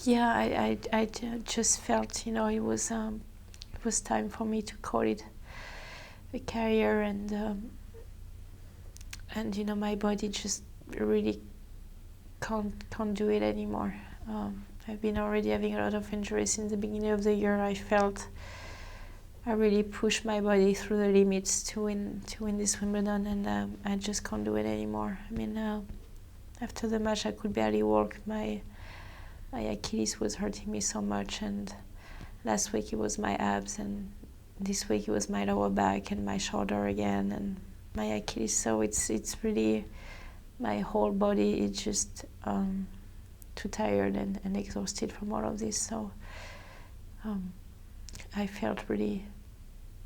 Yeah, just felt, it was time for me to call it a career, and my body just really can't do it anymore. I've been already having a lot of injuries since the beginning of the year. I felt I really pushed my body through the limits to win this Wimbledon, and I just can't do it anymore. I mean, after the match, I could barely walk. My Achilles was hurting me so much, and last week it was my abs, and this week it was my lower back and my shoulder again, and my Achilles. So it's really my whole body is just too tired and exhausted from all of this. So I felt really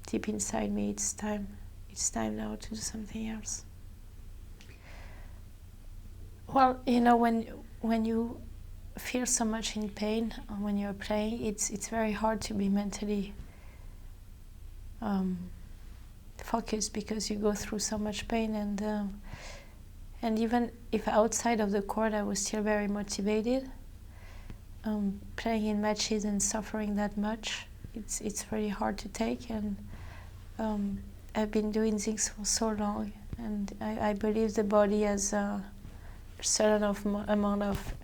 deep inside me, it's time now to do something else. Well, when you feel so much in pain when you're playing, it's very hard to be mentally focused, because you go through so much pain, and even if outside of the court I was still very motivated, playing in matches and suffering that much, it's really hard to take, and I've been doing things for so long, and I believe the body has a certain amount of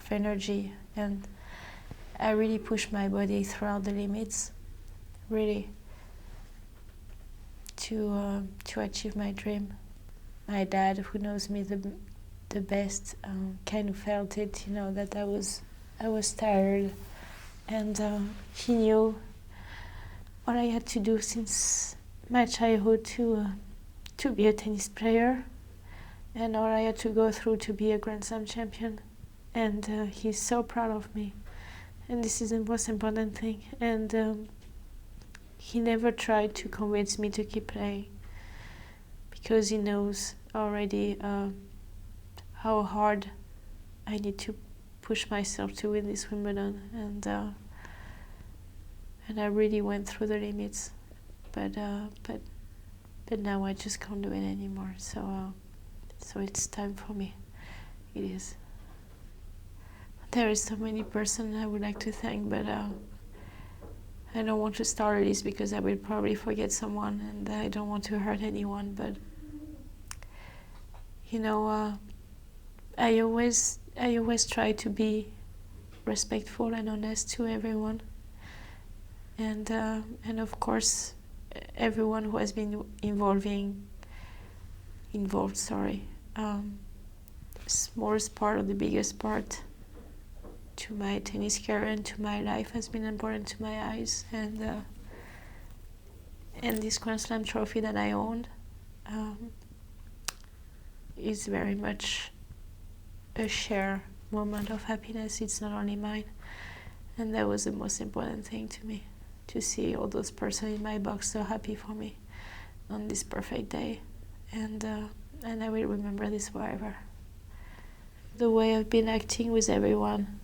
energy, and I really push my body throughout the limits, really, to achieve my dream. My dad, who knows me the best, kind of felt it, that I was tired, and he knew what I had to do since my childhood to be a tennis player, and all I had to go through to be a Grand Slam champion. And he's so proud of me, and this is the most important thing. And he never tried to convince me to keep playing, because he knows already how hard I need to push myself to win this Wimbledon, and I really went through the limits, but now I just can't do it anymore. So it's time for me. It is. There is so many persons I would like to thank, but I don't want to start a list because I will probably forget someone, and I don't want to hurt anyone. But I always try to be respectful and honest to everyone, and of course everyone who has been involved. Smallest part or the biggest part to my tennis career and to my life has been important to my eyes, and this Grand Slam trophy that I owned is very much a shared moment of happiness. It's not only mine, and that was the most important thing to me, to see all those persons in my box so happy for me on this perfect day, and I will remember this forever. The way I've been acting with everyone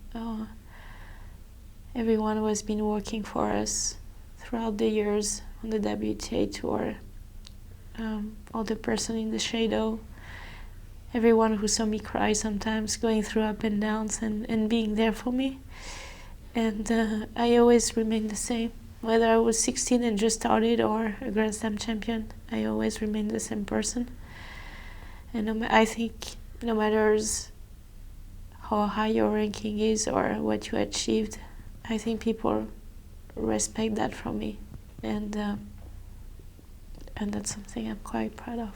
who has been working for us throughout the years on the WTA tour, all the person in the shadow, everyone who saw me cry sometimes, going through up and downs, and being there for me. And I always remained the same. Whether I was 16 and just started or a Grand Slam champion, I always remained the same person. And I think no matter how high your ranking is or what you achieved, I think people respect that from me, and that's something I'm quite proud of.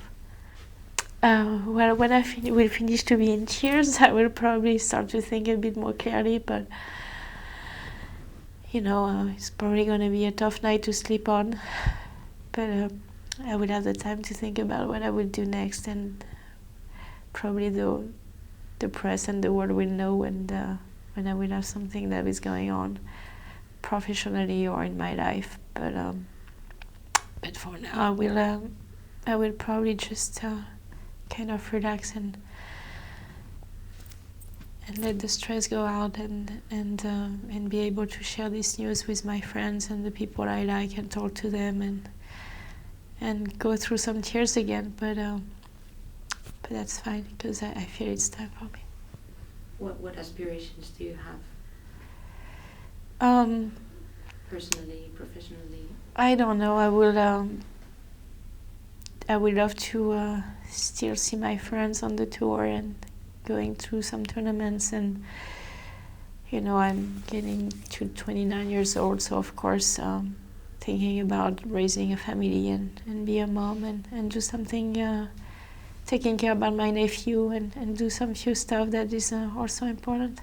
Well, when I will finish to be in tears, I will probably start to think a bit more clearly, but it's probably going to be a tough night to sleep on, but I will have the time to think about what I will do next, and probably the press and the world will know when I will have something that is going on professionally or in my life. But for now, I will probably just kind of relax and let the stress go out, and be able to share this news with my friends and the people I like, and talk to them, and go through some tears again. But that's fine, because I feel it's time for me. What aspirations do you have Personally, professionally? I don't know. I will love to still see my friends on the tour and going through some tournaments. And I'm getting to 29 years old, so of course thinking about raising a family and be a mom and do something, taking care about my nephew and do some few stuff that is also important.